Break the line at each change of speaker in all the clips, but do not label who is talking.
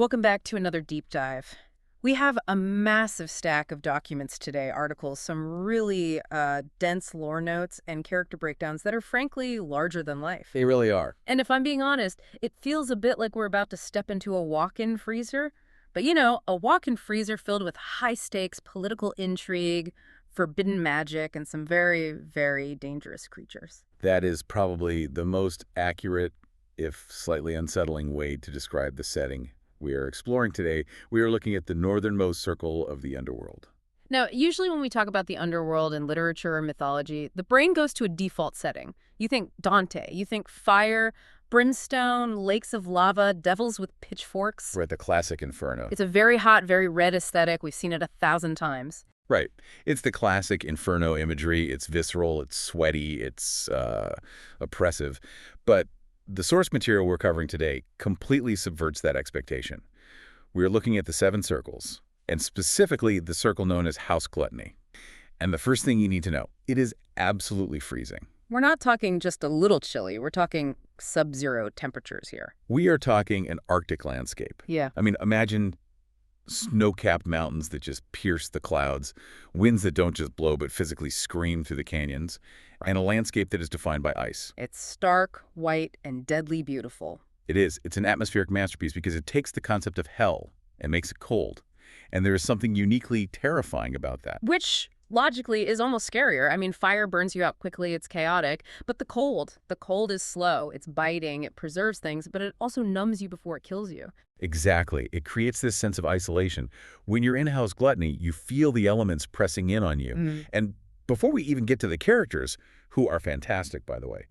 Welcome back to another deep dive. We have a massive stack of documents today, articles, some really dense lore notes, and character breakdowns that are frankly larger than life.
They really are.
And if I'm being honest, it feels a bit like we're about to step into a walk-in freezer. But you know, a walk-in freezer filled with high-stakes political intrigue, forbidden magic, and some very, very dangerous creatures.
That is probably the most accurate, if slightly unsettling, way to describe the setting we are exploring today. We are looking at the northernmost circle of the underworld.
Now, usually when we talk about the underworld in literature or mythology, the brain goes to a default setting. You think Dante, you think fire, brimstone, lakes of lava, devils with pitchforks.
We're at the classic Inferno.
It's a very hot, very red aesthetic. We've seen it 1,000 times.
Right. It's the classic Inferno imagery. It's visceral, it's sweaty, it's oppressive. But the source material we're covering today completely subverts that expectation. We're looking at the seven circles, and specifically the circle known as House Gluttony. And the first thing you need to know, it is absolutely freezing.
We're not talking just a little chilly. We're talking sub-zero temperatures here.
We are talking an Arctic landscape.
Yeah.
I mean, imagine snow-capped mountains that just pierce the clouds, winds that don't just blow but physically scream through the canyons, and a landscape that is defined by ice.
It's stark, white, and deadly beautiful.
It is. It's an atmospheric masterpiece because it takes the concept of hell and makes it cold. And there is something uniquely terrifying about that.
Which, logically, is almost scarier. I mean, fire burns you out quickly, it's chaotic. But the cold is slow, it's biting, it preserves things, but it also numbs you before it kills you.
Exactly. It creates this sense of isolation. When you're in House Gluttony, you feel the elements pressing in on you. And before we even get to the characters, who are fantastic, by the way,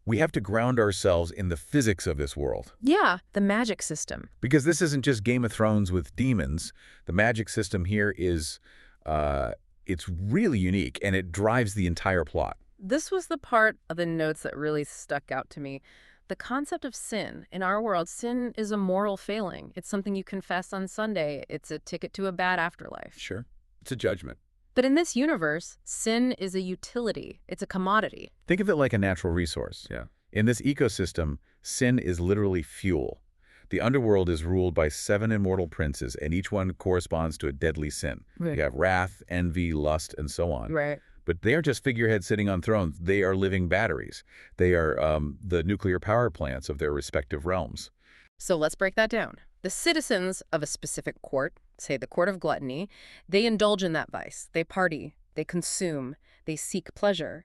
we have to ground ourselves in the physics of this world.
Yeah, the magic system.
Because this isn't just Game of Thrones with demons. The magic system here is, it's really unique, and it drives the entire plot.
This was the part of the notes that really stuck out to me. The concept of sin. In our world, sin is a moral failing. It's something you confess on Sunday. It's a ticket to a bad afterlife.
Sure. It's a judgment.
But in this universe, sin is a utility. It's a commodity.
Think of it like a natural resource. Yeah. In this ecosystem, sin is literally fuel. The underworld is ruled by 7 immortal princes, and each one corresponds to a deadly sin.
Right.
You have wrath, envy, lust, and so on.
Right.
But they aren't just figureheads sitting on thrones. They are living batteries. They are the nuclear power plants of their respective realms.
So let's break that down. The citizens of a specific court, say the court of gluttony, they indulge in that vice. They party, they consume, they seek pleasure.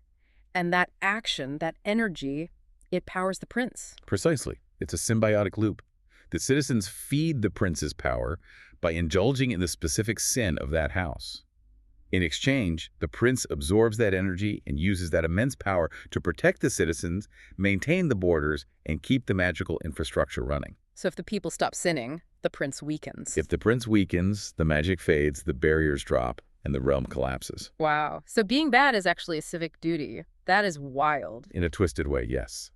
And that action, that energy, it powers the prince.
Precisely. It's a symbiotic loop. The citizens feed the prince's power by indulging in the specific sin of that house. In exchange, the prince absorbs that energy and uses that immense power to protect the citizens, maintain the borders, and keep the magical infrastructure running.
So if the people stop sinning, the prince weakens.
If the prince weakens, the magic fades, the barriers drop, and the realm collapses.
Wow. So being bad is actually a civic duty. That is wild.
In a twisted way, yes.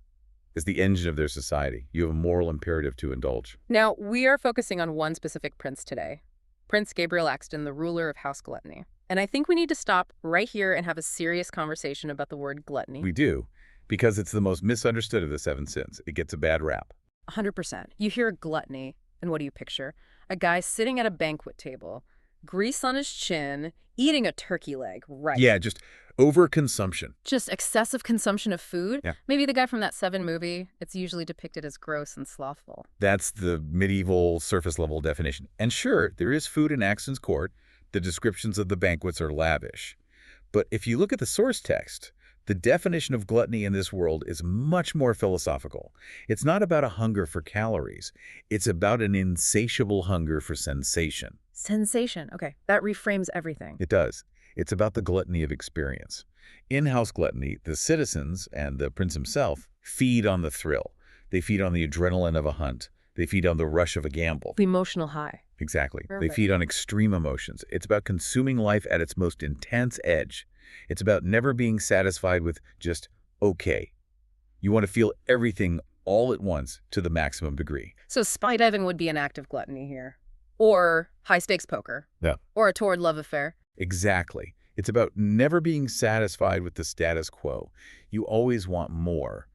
It's the engine of their society. You have a moral imperative to indulge.
Now, we are focusing on one specific prince today. Prince Gabriel Axton, the ruler of House Gluttony. And I think we need to stop right here and have a serious conversation about the word gluttony.
We do, because it's the most misunderstood of the 7 sins. It gets a bad rap.
100%. You hear gluttony, and what do you picture? A guy sitting at a banquet table, grease on his chin, eating a turkey leg, right?
Yeah, just overconsumption.
Just excessive consumption of food?
Yeah.
Maybe the guy from that Seven movie, it's usually depicted as gross and slothful.
That's the medieval surface-level definition. And sure, there is food in Axton's court. The descriptions of the banquets are lavish. But if you look at the source text, the definition of gluttony in this world is much more philosophical. It's not about a hunger for calories. It's about an insatiable hunger for sensation.
Sensation. Okay, that reframes everything.
It does. It's about the gluttony of experience. In House Gluttony, the citizens and the prince himself feed on the thrill. They feed on the adrenaline of a hunt. They feed on the rush of a gamble.
The emotional high.
Exactly.
Perfect.
They feed on extreme emotions. It's about consuming life at its most intense edge. It's about never being satisfied with just okay. You want to feel everything all at once to the maximum degree.
So skydiving would be an act of gluttony here. Or high-stakes poker.
Yeah.
Or a torrid love affair.
Exactly. It's about never being satisfied with the status quo. You always want more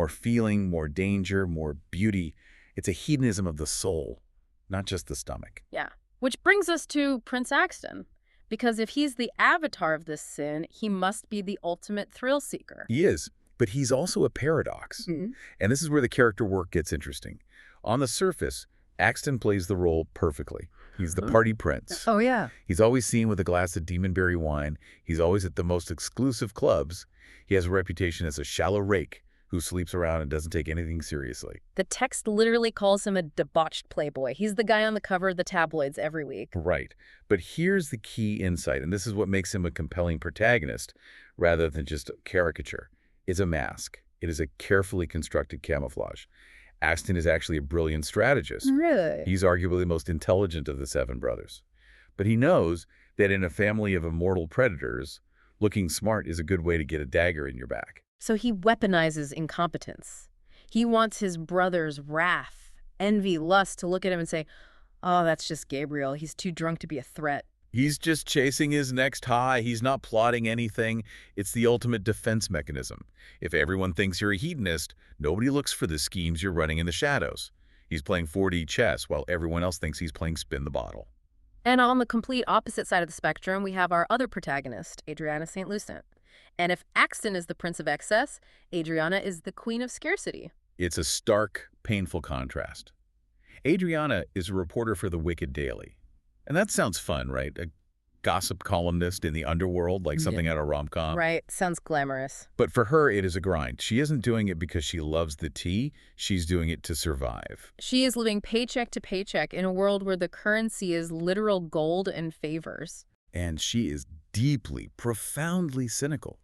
feeling, more danger, more beauty. It's a hedonism of the soul. not just the stomach.
Yeah. Which brings us to Prince Axton. Because if he's the avatar of this sin, he must be the ultimate thrill seeker.
He is, but he's also a paradox.
Mhm.
And this is where the character work gets interesting. On the surface, Axton plays the role perfectly. He's the party prince.
Oh, yeah.
He's always seen with a glass of demonberry wine. He's always at the most exclusive clubs. He has a reputation as a shallow rake who sleeps around and doesn't take anything seriously.
The text literally calls him a debauched playboy. He's the guy on the cover of the tabloids every week.
Right. But here's the key insight, and this is what makes him a compelling protagonist rather than just a caricature. It's a mask. It is a carefully constructed camouflage. Axton is actually a brilliant strategist.
Really?
He's arguably the most intelligent of the seven brothers. But he knows that in a family of immortal predators, looking smart is a good way to get a dagger in your back.
So he weaponizes incompetence. He wants his brother's wrath, envy, lust to look at him and say, oh, that's just Gabriel. He's too drunk to be a threat.
He's just chasing his next high. He's not plotting anything. It's the ultimate defense mechanism. If everyone thinks you're a hedonist, nobody looks for the schemes you're running in the shadows. He's playing 4D chess while everyone else thinks he's playing spin the bottle.
And on the complete opposite side of the spectrum, we have our other protagonist, Adriana St. Lucent. And if Axton is the prince of excess, Adriana is the queen of scarcity.
It's a stark, painful contrast. Adriana is a reporter for the Wicked Daily. And that sounds fun, right? A gossip columnist in the underworld, like something out of rom-com.
Right. Sounds glamorous.
But for her, it is a grind. She isn't doing it because she loves the tea. She's doing it to survive.
She is living paycheck to paycheck in a world where the currency is literal gold and favors.
And she is deeply, profoundly cynical.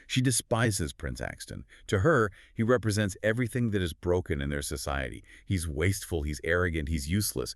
She despises Prince Axton. To her, he represents everything that is broken in their society. He's wasteful, he's arrogant, he's useless.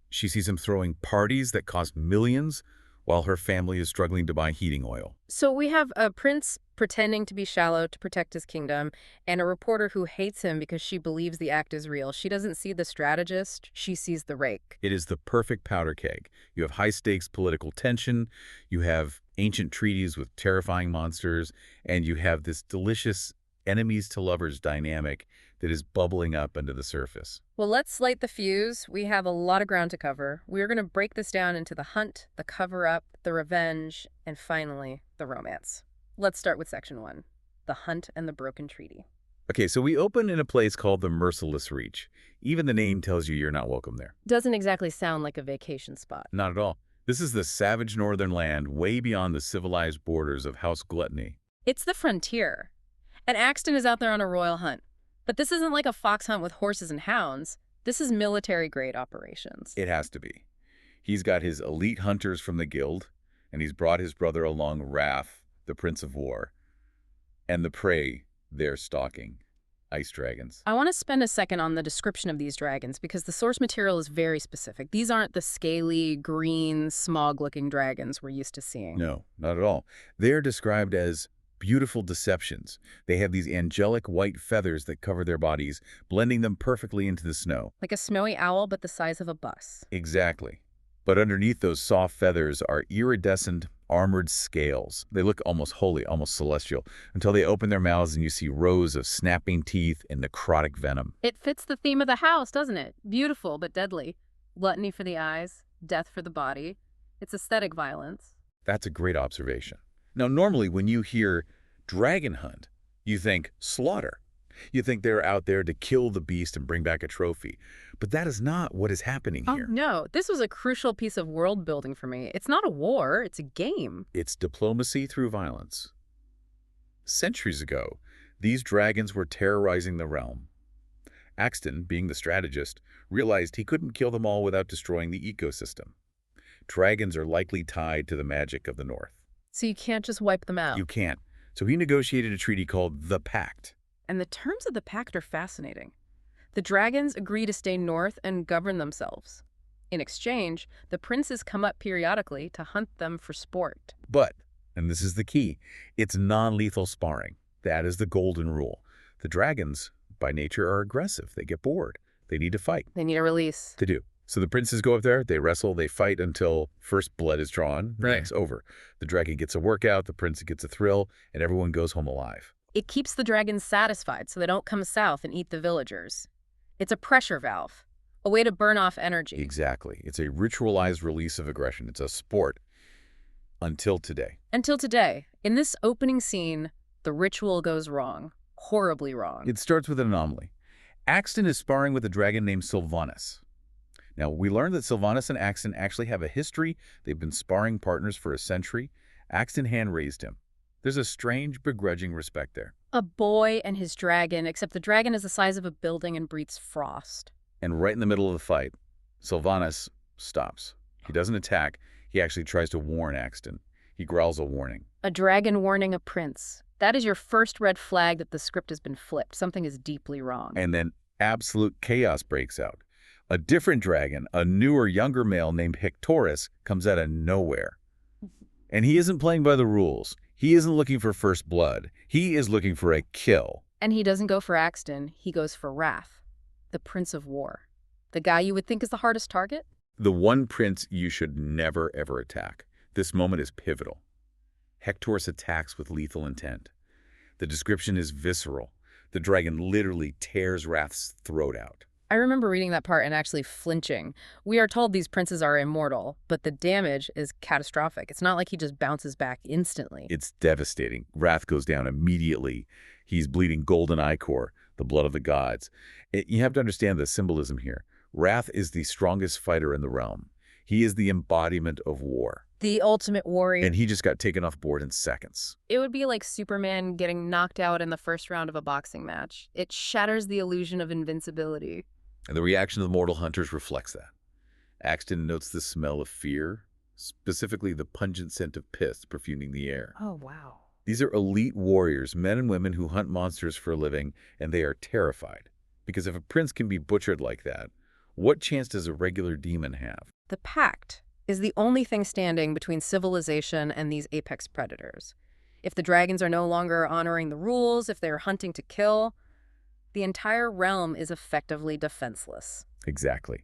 She sees him throwing parties that cost millions while her family is struggling to buy heating oil.
So we have a prince pretending to be shallow to protect his kingdom, and a reporter who hates him because she believes the act is real. She doesn't see the strategist, she sees the rake.
It is the perfect powder keg. You have high-stakes political tension, you have ancient treaties with terrifying monsters, and you have this delicious enemies-to-lovers dynamic that is bubbling up under the surface.
Well, let's light the fuse. We have a lot of ground to cover. We're going to break this down into the hunt, the cover-up, the revenge, and finally, the romance. Let's start with Section 1, the hunt and the broken treaty.
Okay, so we open in a place called the Merciless Reach. Even the name tells you you're not welcome there.
Doesn't exactly sound like a vacation spot.
Not at all. This is the savage northern land way beyond the civilized borders of House Gluttony.
It's the frontier. And Axton is out there on a royal hunt. But this isn't like a fox hunt with horses and hounds. This is military-grade operations.
It has to be. He's got his elite hunters from the guild, and he's brought his brother along, Wrath, the Prince of War, and the prey they're stalking, ice dragons.
I want to spend a second on the description of these dragons because the source material is very specific. These aren't the scaly, green, smog-looking dragons we're used to seeing.
No, not at all. They're described as beautiful deceptions. They have these angelic white feathers that cover their bodies, blending them perfectly into the snow.
Like a snowy owl, but the size of a bus.
Exactly. But underneath those soft feathers are iridescent, armored scales. They look almost holy, almost celestial, until they open their mouths and you see rows of snapping teeth and necrotic venom.
It fits the theme of the house, doesn't it? Beautiful, but deadly. Gluttony for the eyes, death for the body. It's aesthetic violence.
That's a great observation. Now, normally when you hear dragon hunt, you think slaughter. You think they're out there to kill the beast and bring back a trophy. But that is not what is happening here.
No, this was a crucial piece of world building for me. It's not a war, it's a game.
It's diplomacy through violence. Centuries ago, these dragons were terrorizing the realm. Axton, being the strategist, realized he couldn't kill them all without destroying the ecosystem. Dragons are likely tied to the magic of the North.
So you can't just wipe them out.
You can't. So he negotiated a treaty called the Pact.
And the terms of the pact are fascinating. The dragons agree to stay north and govern themselves. In exchange, the princes come up periodically to hunt them for sport.
But, and this is the key, it's non-lethal sparring. That is the golden rule. The dragons, by nature, are aggressive. They get bored. They need to fight.
They need a release.
They do. So the princes go up there, they wrestle, they fight until first blood is drawn.
Right.
It's over. The dragon gets a workout, the prince gets a thrill, and everyone goes home alive.
It keeps the dragons satisfied so they don't come south and eat the villagers. It's a pressure valve. A way to burn off energy.
Exactly. It's a ritualized release of aggression. It's a sport until today.
Until today. In this opening scene, the ritual goes wrong. Horribly wrong.
It starts with an anomaly. Axton is sparring with a dragon named Sylvanas. Now, we learned that Sylvanas and Axton actually have a history. They've been sparring partners for a century. Axton hand-raised him. There's a strange, begrudging respect there.
A boy and his dragon, except the dragon is the size of a building and breathes frost.
And right in the middle of the fight, Sylvanas stops. He doesn't attack. He actually tries to warn Axton. He growls a warning.
A dragon warning a prince. That is your first red flag that the script has been flipped. Something is deeply wrong.
And then absolute chaos breaks out. A different dragon, a newer, younger male named Hectorus, comes out of nowhere. And he isn't playing by the rules. He isn't looking for first blood. He is looking for a kill.
And he doesn't go for Axton. He goes for Wrath, the Prince of War. The guy you would think is the hardest target?
The one prince you should never, ever attack. This moment is pivotal. Hectorus attacks with lethal intent. The description is visceral. The dragon literally tears Wrath's throat out.
I remember reading that part and actually flinching. We are told these princes are immortal, but the damage is catastrophic. It's not like he just bounces back instantly.
It's devastating. Wrath goes down immediately. He's bleeding golden ichor, the blood of the gods. You have to understand the symbolism here. Wrath is the strongest fighter in the realm. He is the embodiment of war.
The ultimate warrior.
And he just got taken off board in seconds.
It would be like Superman getting knocked out in the first round of a boxing match. It shatters the illusion of invincibility.
And the reaction of the mortal hunters reflects that. Axton notes the smell of fear, specifically the pungent scent of piss perfuming the air.
Oh, wow.
These are elite warriors, men and women who hunt monsters for a living, and they are terrified. Because if a prince can be butchered like that, what chance does a regular demon have?
The pact is the only thing standing between civilization and these apex predators. If the dragons are no longer honoring the rules, if they're hunting to kill, the entire realm is effectively defenseless.
Exactly.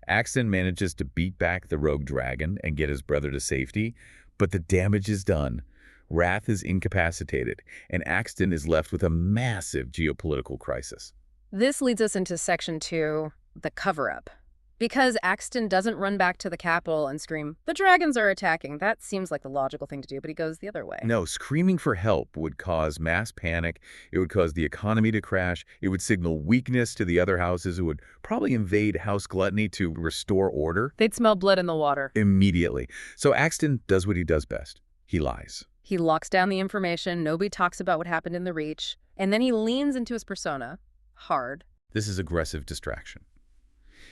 Axton manages to beat back the rogue dragon and get his brother to safety, but the damage is done. Wrath is incapacitated, and Axton is left with a massive geopolitical crisis.
This leads us into Section 2, the cover-up. Because Axton doesn't run back to the capital and scream, "The dragons are attacking." That seems like the logical thing to do, but he goes the other way.
No, screaming for help would cause mass panic. It would cause the economy to crash. It would signal weakness to the other houses who would probably invade House Gluttony to restore order.
They'd smell blood in the water.
Immediately. So Axton does what he does best. He lies.
He locks down the information, nobody talks about what happened in the Reach, and then he leans into his persona, hard.
This is aggressive distraction.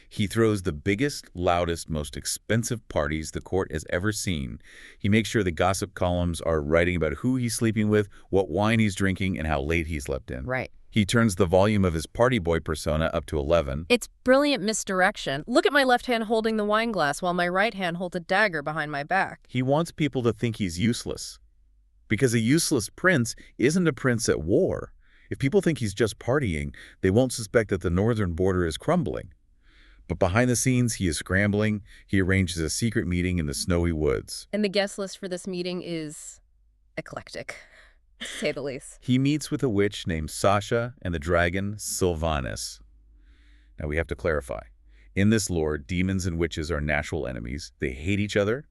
He throws the biggest, loudest, most expensive parties the court has ever seen. He makes sure the gossip columns are writing about who he's sleeping with, what wine he's drinking, and how late he slept in.
Right.
He turns the volume of his party boy persona up to 11.
It's brilliant misdirection. Look at my left hand holding the wine glass while my right hand holds a dagger behind my back.
He wants people to think he's useless. Because a useless prince isn't a prince at war. If people think he's just partying, they won't suspect that the northern border is crumbling. But behind the scenes, he is scrambling. He arranges a secret meeting in the snowy woods.
And the guest list for this meeting is eclectic, to say the least.
He meets with a witch named Sasha and the dragon Sylvanas. Now we have to clarify. In this lore, demons and witches are natural enemies. They hate each other.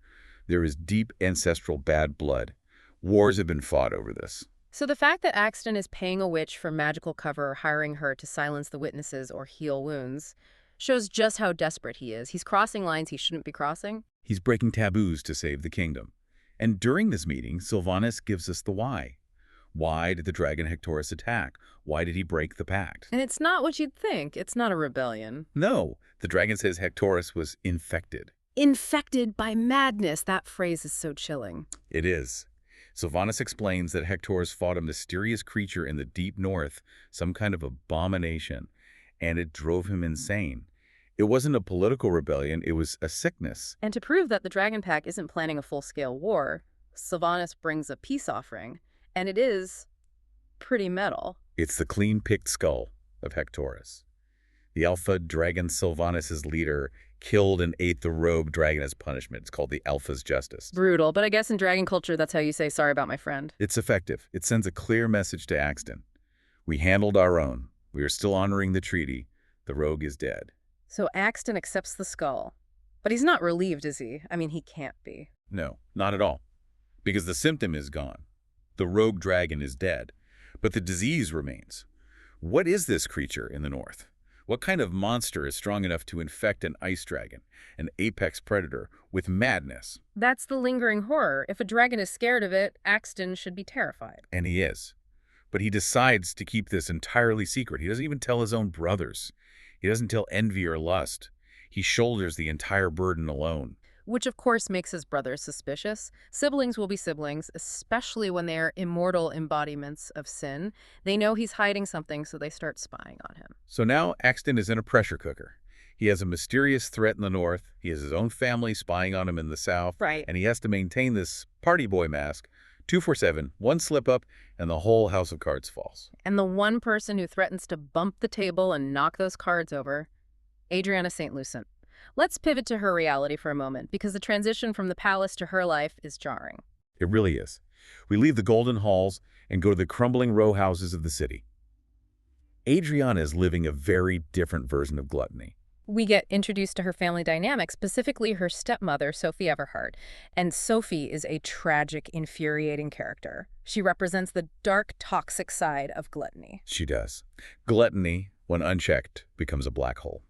There is deep ancestral bad blood. Wars have been fought over this.
So the fact that Axton is paying a witch for magical cover, hiring her to silence the witnesses or heal wounds, shows just how desperate he is. He's crossing lines he shouldn't be crossing.
He's breaking taboos to save the kingdom. And during this meeting, Sylvanas gives us the why. Why did the dragon Hectorus attack? Why did he break the pact?
And it's not what you'd think. It's not a rebellion.
No, the dragon says Hectorus was infected.
Infected by madness. That phrase is so chilling.
It is. Sylvanas explains that Hectorus fought a mysterious creature in the deep north, some kind of abomination, and it drove him insane. It wasn't a political rebellion, it was a sickness.
And to prove that the Dragon Pack isn't planning a full-scale war, Sylvanas brings a peace offering, and it is pretty metal.
It's the clean-picked skull of Hectorus. The alpha dragon Sylvanas' leader killed and ate the rogue dragon as punishment. It's called the alpha's justice.
Brutal, but I guess in dragon culture, that's how you say sorry about my friend.
It's effective. It sends a clear message to Axton. We handled our own. We are still honoring the treaty. The rogue is dead.
So Axton accepts the skull. But he's not relieved, is he? I mean, he can't be.
No, not at all. Because the symptom is gone. The rogue dragon is dead. But the disease remains. What is this creature in the north? What kind of monster is strong enough to infect an ice dragon, an apex predator, with madness?
That's the lingering horror. If a dragon is scared of it, Axton should be terrified.
And he is. But he decides to keep this entirely secret. He doesn't even tell his own brothers. He doesn't tell envy or lust. He shoulders the entire burden alone.
Which, of course, makes his brothers suspicious. Siblings will be siblings, especially when they are immortal embodiments of sin. They know he's hiding something, so they start spying on him.
So now Axton is in a pressure cooker. He has a mysterious threat in the north. He has his own family spying on him in the south.
Right.
And he has to maintain this party boy mask 24/7, one slip up, and the whole house of cards falls.
And the one person who threatens to bump the table and knock those cards over, Adriana St. Lucent. Let's pivot to her reality for a moment, because the transition from the palace to her life is jarring.
It really is. We leave the golden halls and go to the crumbling row houses of the city. Adriana is living a very different version of gluttony.
We get introduced to her family dynamic, specifically her stepmother, Sophie Everhart. And Sophie is a tragic, infuriating character. She represents the dark, toxic side of gluttony.
She does. Gluttony, when unchecked, becomes a black hole.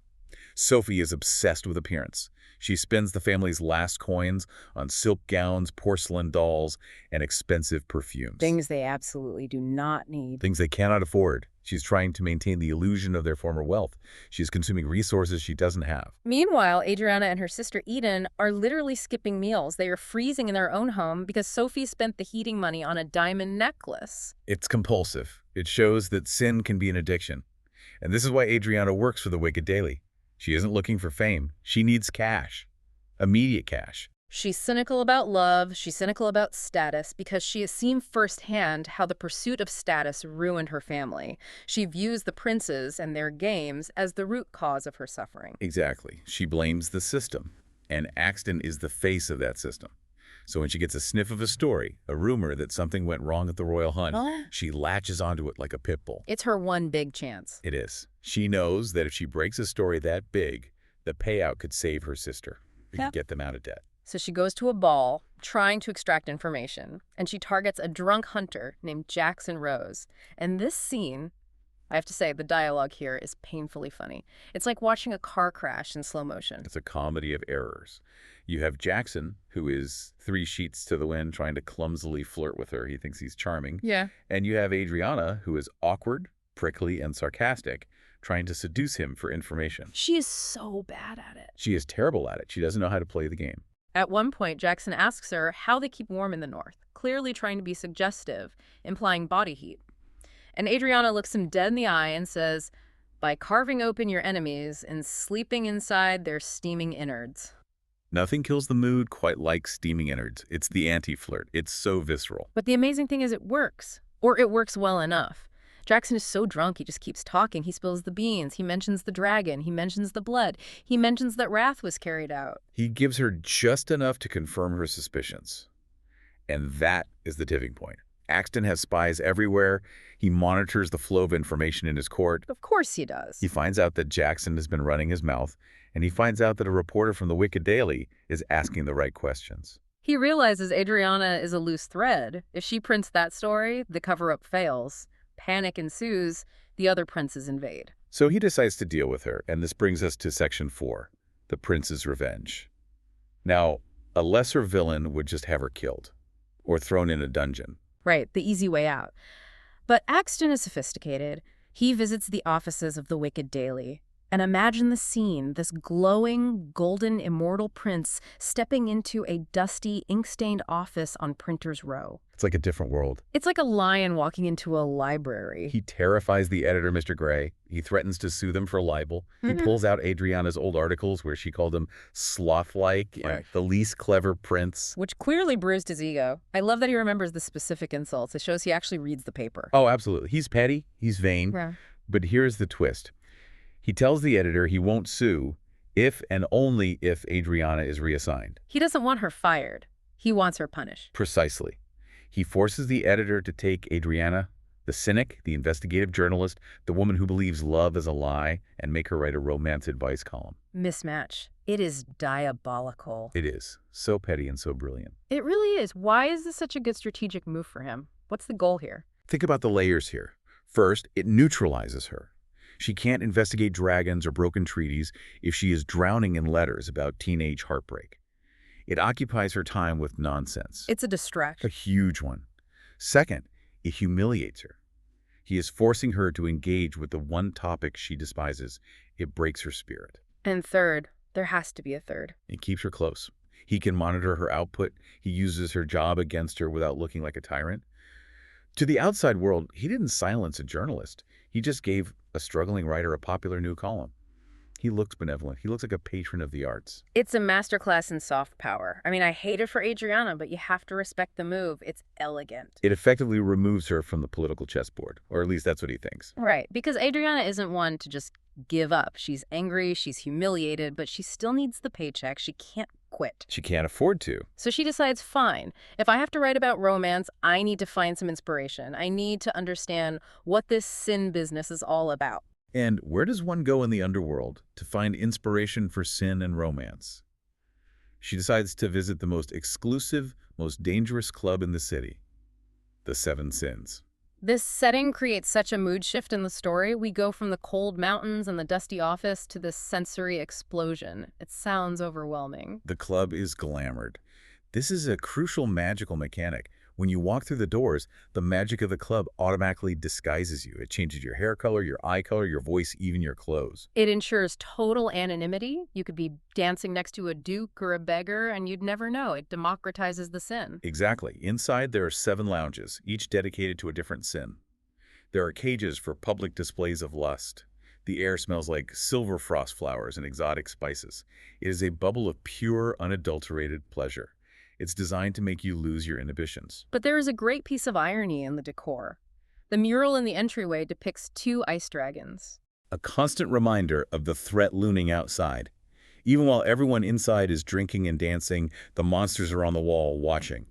Sophie is obsessed with appearance. She spends the family's last coins on silk gowns, porcelain dolls, and expensive perfumes.
Things they absolutely do not need.
Things they cannot afford. She's trying to maintain the illusion of their former wealth. She's consuming resources she doesn't have.
Meanwhile, Adriana and her sister Eden are literally skipping meals. They are freezing in their own home because Sophie spent the heating money on a diamond necklace.
It's compulsive. It shows that sin can be an addiction. And this is why Adriana works for the Wicked Daily. She isn't looking for fame. She needs cash. Immediate cash.
She's cynical about love. She's cynical about status because she has seen firsthand how the pursuit of status ruined her family. She views the princes and their games as the root cause of her suffering.
Exactly. She blames the system. And Axton is the face of that system. So when she gets a sniff of a story, a rumor that something went wrong at the royal hunt, she latches onto it like a pit bull.
It's her one big chance.
It is. She knows that if she breaks a story that big, the payout could save her sister. It could get them out of debt.
So she goes to a ball, trying to extract information, and she targets a drunk hunter named Jackson Rose. And this scene, I have to say, the dialogue here is painfully funny. It's like watching a car crash in slow motion.
It's a comedy of errors. You have Jackson, who is 3 sheets to the wind, trying to clumsily flirt with her. He thinks he's charming.
Yeah.
And you have Adriana, who is awkward, prickly, and sarcastic, trying to seduce him for information.
She is so bad at it.
She is terrible at it. She doesn't know how to play the game.
At one point, Jackson asks her how they keep warm in the north, clearly trying to be suggestive, implying body heat. And Adriana looks him dead in the eye and says, by carving open your enemies and sleeping inside their steaming innards.
Nothing kills the mood quite like steaming innards. It's the anti-flirt. It's so visceral.
But the amazing thing is it works. Or it works well enough. Jackson is so drunk, he just keeps talking. He spills the beans. He mentions the dragon. He mentions the blood. He mentions that wrath was carried out.
He gives her just enough to confirm her suspicions. And that is the tipping point. Axton has spies everywhere. He monitors the flow of information in his court.
Of course he does.
He finds out that Jackson has been running his mouth, and he finds out that a reporter from the Wicked Daily is asking the right questions.
He realizes Adriana is a loose thread. If she prints that story, the cover-up fails. Panic ensues. The other princes invade.
So he decides to deal with her, and this brings us to Section 4, the Prince's Revenge. Now, a lesser villain would just have her killed, or thrown in a dungeon.
Right, the easy way out. But Axton is sophisticated. He visits the offices of the Wicked Daily. And imagine the scene, this glowing, golden, immortal prince stepping into a dusty, ink-stained office on Printer's Row.
It's like a different world.
It's like a lion walking into a library.
He terrifies the editor, Mr. Gray. He threatens to sue them for libel. He pulls out Adriana's old articles where she called him sloth-like, and the least clever prince.
Which clearly bruised his ego. I love that he remembers the specific insults. It shows he actually reads the paper.
Oh, absolutely. He's petty. He's vain.
Yeah.
But here's the twist. He tells the editor he won't sue if and only if Adriana is reassigned.
He doesn't want her fired. He wants her punished.
Precisely. He forces the editor to take Adriana The cynic, the investigative journalist, the woman who believes love is a lie, and make her write a romance advice column.
Mismatch. It is diabolical.
It is. So petty and so brilliant.
It really is. Why is this such a good strategic move for him? What's the goal here?
Think about the layers here. First, it neutralizes her. She can't investigate dragons or broken treaties if she is drowning in letters about teenage heartbreak. It occupies her time with nonsense.
It's a
A
distraction.
huge one. Second, it humiliates her. He is forcing her to engage with the one topic she despises. It breaks her spirit.
And third, there has to be a third.
It keeps her close. He can monitor her output. He uses her job against her without looking like a tyrant. To the outside world, he didn't silence a journalist. He just gave a struggling writer a popular new column. He looks benevolent. He looks like a patron of the arts.
It's a masterclass in soft power. I mean, I hate it for Adriana, but you have to respect the move. It's elegant.
It effectively removes her from the political chessboard, or at least that's what he thinks.
Right, because Adriana isn't one to just give up. She's angry, she's humiliated, but she still needs the paycheck. She can't quit.
She can't afford to.
So she decides, fine, if I have to write about romance, I need to find some inspiration. I need to understand what this sin business is all about.
And where does one go in the underworld to find inspiration for sin and romance? She decides to visit the most exclusive, most dangerous club in the city, the Seven Sins.
This setting creates such a mood shift in the story. We go from the cold mountains and the dusty office to this sensory explosion. It sounds overwhelming.
The club is glamored. This is a crucial magical mechanic. When you walk through the doors, the magic of the club automatically disguises you. It changes your hair color, your eye color, your voice, even your clothes.
It ensures total anonymity. You could be dancing next to a duke or a beggar, and you'd never know. It democratizes the sin.
Exactly. Inside, there are 7 lounges, each dedicated to a different sin. There are cages for public displays of lust. The air smells like silver frost flowers and exotic spices. It is a bubble of pure, unadulterated pleasure. It's designed to make you lose your inhibitions.
But there is a great piece of irony in the decor. The mural in the entryway depicts 2 ice dragons.
A constant reminder of the threat looming outside. Even while everyone inside is drinking and dancing, the monsters are on the wall watching.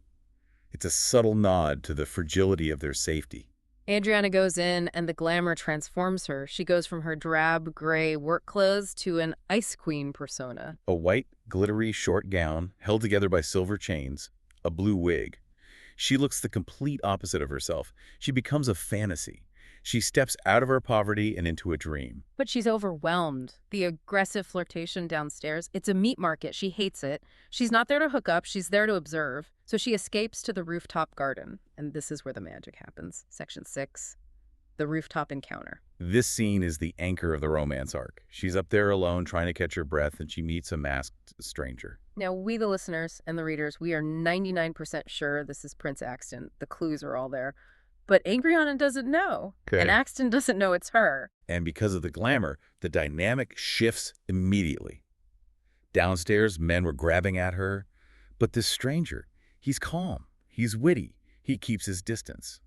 It's a subtle nod to the fragility of their safety.
Adriana goes in, and the glamour transforms her. She goes from her drab, gray work clothes to an ice queen persona.
A white, glittery short gown held together by silver chains, a blue wig. She looks the complete opposite of herself. She becomes a fantasy. She steps out of her poverty and into a dream.
But she's overwhelmed. The aggressive flirtation downstairs, it's a meat market. She hates it. She's not there to hook up. She's there to observe. So she escapes to the rooftop garden. And this is where the magic happens. Section 6, the rooftop encounter.
This scene is the anchor of the romance arc. She's up there alone trying to catch her breath, and she meets a masked stranger.
Now, we the listeners and the readers, we are 99% sure this is Prince Axton. The clues are all there. But Adriana doesn't know.
Okay.
And Axton doesn't know it's her.
And because of the glamour, the dynamic shifts immediately. Downstairs, men were grabbing at her. But this stranger, he's calm, he's witty, he keeps his distance.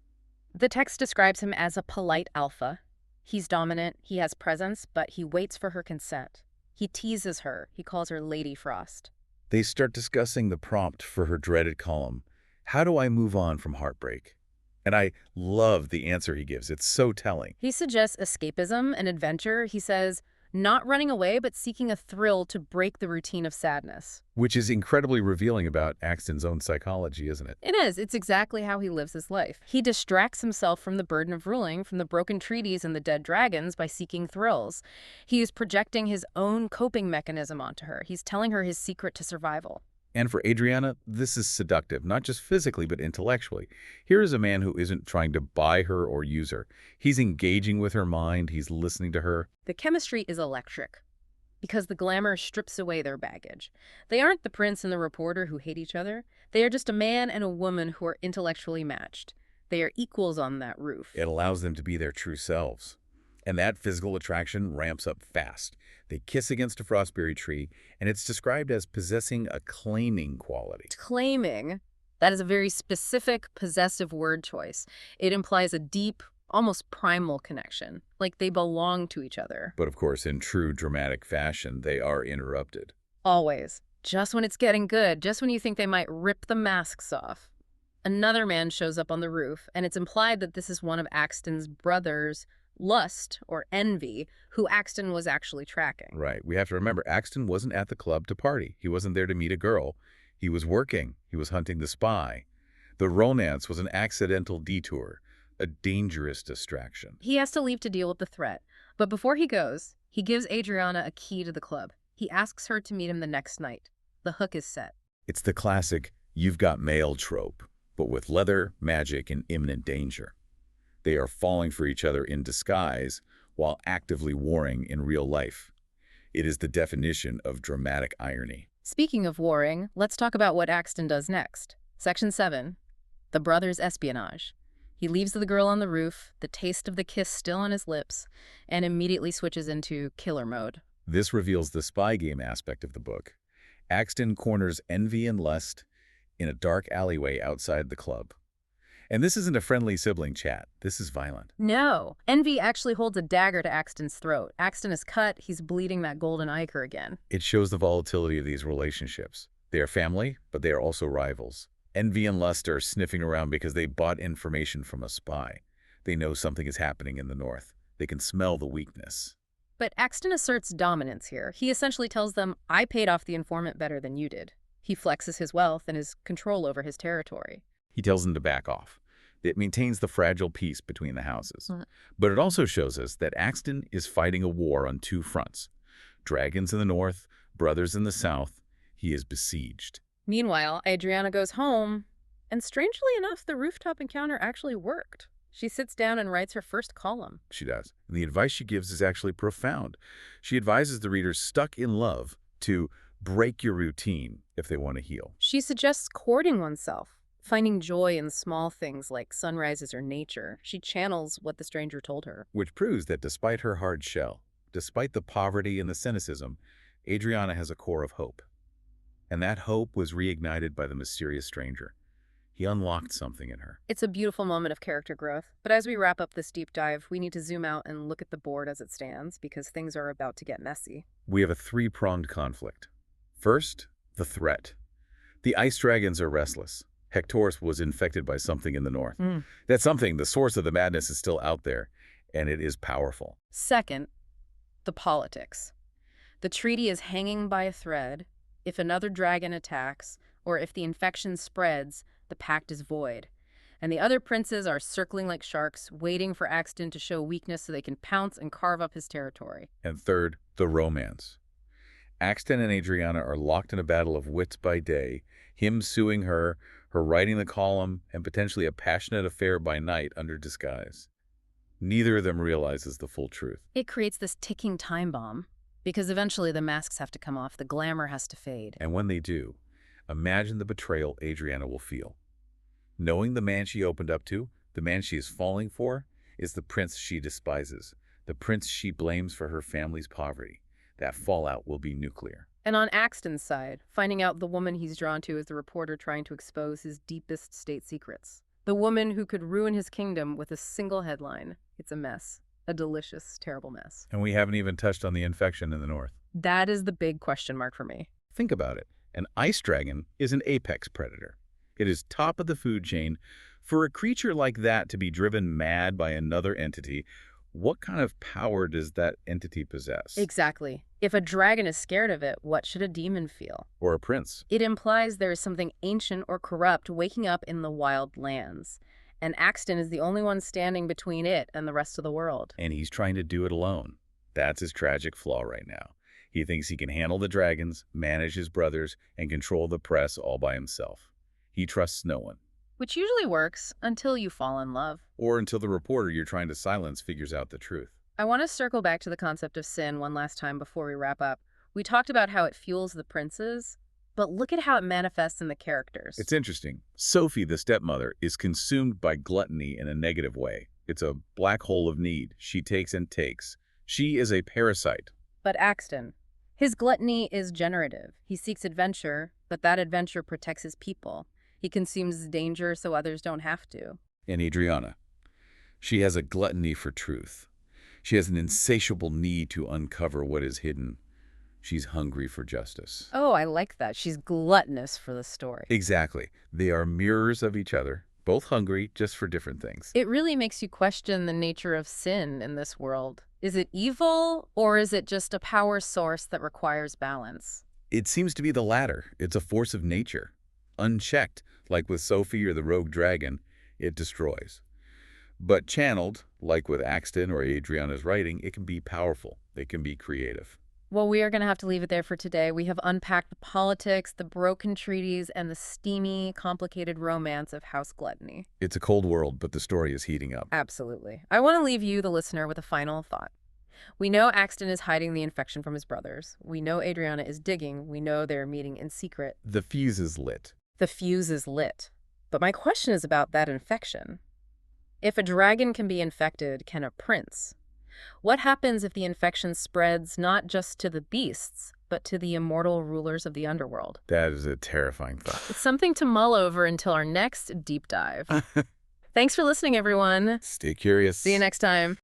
The text describes him as a polite alpha. He's dominant, he has presence, but he waits for her consent. He teases her. He calls her Lady Frost.
They start discussing the prompt for her dreaded column. How do I move on from heartbreak? And I love the answer he gives. It's so telling.
He suggests escapism and adventure. He says, not running away, but seeking a thrill to break the routine of sadness.
Which is incredibly revealing about Axton's own psychology, isn't it?
It is. It's exactly how he lives his life. He distracts himself from the burden of ruling, from the broken treaties and the dead dragons by seeking thrills. He is projecting his own coping mechanism onto her. He's telling her his secret to survival.
And for Adriana, this is seductive, not just physically, but intellectually. Here is a man who isn't trying to buy her or use her. He's engaging with her mind. He's listening to her.
The chemistry is electric because the glamour strips away their baggage. They aren't the prince and the reporter who hate each other. They are just a man and a woman who are intellectually matched. They are equals on that roof.
It allows them to be their true selves. And that physical attraction ramps up fast. They kiss against a frostberry tree, and it's described as possessing a claiming quality.
Claiming, that is a very specific, possessive word choice. It implies a deep, almost primal connection, like they belong to each other.
But of course, in true dramatic fashion, they are interrupted.
Always. Just when it's getting good, just when you think they might rip the masks off. Another man shows up on the roof, and it's implied that this is one of Axton's brothers, Lust, or Envy, who Axton was actually tracking.
Right. We have to remember, Axton wasn't at the club to party. He wasn't there to meet a girl. He was working. He was hunting the spy. The romance was an accidental detour, a dangerous distraction.
He has to leave to deal with the threat, but before he goes, he gives Adriana a key to the club. He asks her to meet him the next night. The hook is set.
It's the classic "you've got mail" trope, but with leather, magic, and imminent danger. They are falling for each other in disguise while actively warring in real life. It is the definition of dramatic irony.
Speaking of warring, let's talk about what Axton does next. Section 7. The brothers' espionage. He leaves the girl on the roof, the taste of the kiss still on his lips, and immediately switches into killer mode.
This reveals the spy game aspect of the book. Axton corners Envy and Lust in a dark alleyway outside the club. And this isn't a friendly sibling chat. This is violent.
No. Envy actually holds a dagger to Axton's throat. Axton is cut. He's bleeding that golden ichor again.
It shows the volatility of these relationships. They are family, but they are also rivals. Envy and Lust are sniffing around because they bought information from a spy. They know something is happening in the north. They can smell the weakness.
But Axton asserts dominance here. He essentially tells them, I paid off the informant better than you did. He flexes his wealth and his control over his territory.
He tells them to back off. It maintains the fragile peace between the houses. But it also shows us that Axton is fighting a war on two fronts. Dragons in the north, brothers in the south. He is besieged.
Meanwhile, Adriana goes home, and strangely enough, the rooftop encounter actually worked. She sits down and writes her first column.
She does. And the advice she gives is actually profound. She advises the readers stuck in love to break your routine if they want to heal.
She suggests courting oneself, finding joy in small things like sunrises or nature. She channels what the stranger told her.
Which proves that despite her hard shell, despite the poverty and the cynicism, Adriana has a core of hope. And that hope was reignited by the mysterious stranger. He unlocked something in her.
It's a beautiful moment of character growth. But as we wrap up this deep dive, we need to zoom out and look at the board as it stands, because things are about to get messy.
We have a three-pronged conflict. First, the threat. The ice dragons are restless. Hectorus was infected by something in the north. That something, the source of the madness, is still out there, and it is powerful.
Second, the politics. The treaty is hanging by a thread. If another dragon attacks, or if the infection spreads, the pact is void. And the other princes are circling like sharks, waiting for Axton to show weakness so they can pounce and carve up his territory.
And third, the romance. Axton and Adriana are locked in a battle of wits by day, him suing her, her writing the column, and potentially a passionate affair by night under disguise. Neither of them realizes the full truth.
It creates this ticking time bomb, because eventually the masks have to come off, the glamour has to fade.
And when they do, imagine the betrayal Adriana will feel. Knowing the man she opened up to, the man she is falling for, is the prince she despises, the prince she blames for her family's poverty. That fallout will be nuclear.
And on Axton's side, finding out the woman he's drawn to is the reporter trying to expose his deepest state secrets. The woman who could ruin his kingdom with a single headline. It's a mess. A delicious, terrible mess.
And we haven't even touched on the infection in the north.
That is the big question mark for me.
Think about it. An ice dragon is an apex predator. It is top of the food chain. For a creature like that to be driven mad by another entity, what kind of power does that entity possess?
Exactly. If a dragon is scared of it, what should a demon feel?
Or a prince?
It implies there is something ancient or corrupt waking up in the wild lands. And Axton is the only one standing between it and the rest of the world.
And he's trying to do it alone. That's his tragic flaw right now. He thinks he can handle the dragons, manage his brothers, and control the press all by himself. He trusts no one.
Which usually works until you fall in love.
Or until the reporter you're trying to silence figures out the truth.
I want to circle back to the concept of sin one last time before we wrap up. We talked about how it fuels the princes, but look at how it manifests in the characters.
It's interesting. Sophie, the stepmother, is consumed by gluttony in a negative way. It's a black hole of need. She takes and takes. She is a parasite.
But Axton, his gluttony is generative. He seeks adventure, but that adventure protects his people. He consumes danger so others don't have to.
And Adriana, she has a gluttony for truth. She has an insatiable need to uncover what is hidden. She's hungry for justice.
Oh, I like that. She's gluttonous for the story.
Exactly. They are mirrors of each other, both hungry, just for different things.
It really makes you question the nature of sin in this world. Is it evil, or is it just a power source that requires balance?
It seems to be the latter. It's a force of nature. Unchecked, like with Sophie or the rogue dragon, it destroys. But channeled, like with Axton or Adriana's writing, it can be powerful. It can be creative.
Well, we are going to have to leave it there for today. We have unpacked the politics, the broken treaties, and the steamy, complicated romance of House Gluttony.
It's a cold world, but the story is heating up.
Absolutely. I want to leave you, the listener, with a final thought. We know Axton is hiding the infection from his brothers. We know Adriana is digging. We know they're meeting in secret.
The fuse is lit.
The fuse is lit. But my question is about that infection. If a dragon can be infected, can a prince? What happens if the infection spreads not just to the beasts, but to the immortal rulers of the underworld?
That is a terrifying thought.
It's something to mull over until our next deep dive. Thanks for listening, everyone.
Stay curious.
See you next time.